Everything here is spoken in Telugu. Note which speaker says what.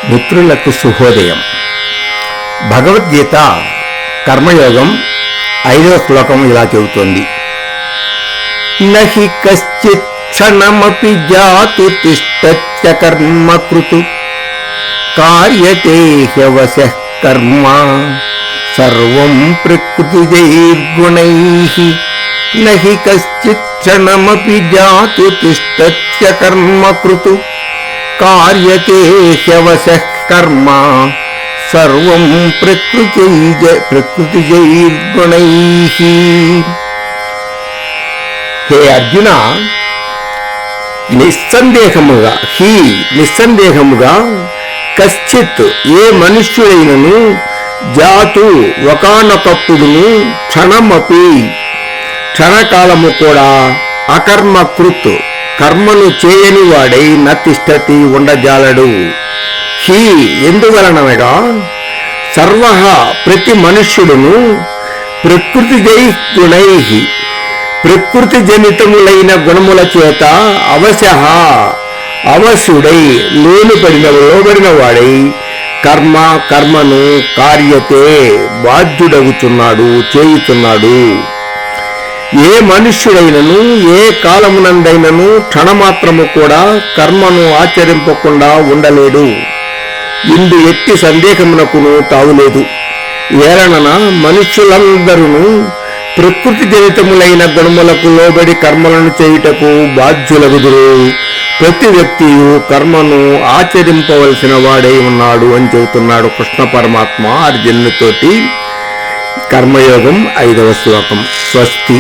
Speaker 1: మిత్రులకు శుభోదయం. భగవద్గీత కర్మయోగం 5వ శ్లోకం ఇలా చెబుతోంది. నహి కశ్చిత్ క్షణమపి జాతు తిష్టత్య కర్మకృతు కార్యతే హ్యవశః కర్మ సర్వం ప్రకృతిజైర్గుణైః. నహి కశ్చిత్ క్షణమపి జాతు తిష్టత్య కర్మకృతు కార్యతే హ్యవశః కర్మ సర్వం ప్రకృతిజైర్గుణైః. హే అర్జున, నిస్సందేహముగా కశ్చిత్ ఏ మనుష్యుడైనను జాతు ఒకానొకప్పుడును క్షణమపి క్షణకాలము కూడా అకర్మకృత్ కర్మను చేయని వాడై నతిష్టతి ఉండజాలడు. హి ఎందువలనగా సర్వ ప్రతి మనుష్యుడును ప్రకృతిజై గుణై ప్రకృతి జనితములైన గుణముల చేత అవశుడై లోబడిన వాడై కర్మను కార్యతే బాధ్యుడగుచున్నాడు, చేయుచున్నాడు. ఏ మనుష్యుడైనను ఏ కాలమునందైనను క్షణమాత్రము కూడా కర్మను ఆచరింపకుండా ఉండలేడు. ఇందు ఎట్టి సందేహమునకును తావులేదు. ఏలనన మనుష్యులందరూ ప్రకృతి జనితములైన గుణములకు లోబడి కర్మలను చేయుటకు బాధ్యులగుదురు. ప్రతి వ్యక్తియు కర్మను ఆచరింపవలసిన వాడై ఉన్నాడు అని చెబుతున్నాడు కృష్ణ పరమాత్మ అర్జునునితోటి. కర్మయోగం 5వ శ్లోకం. స్వస్తి.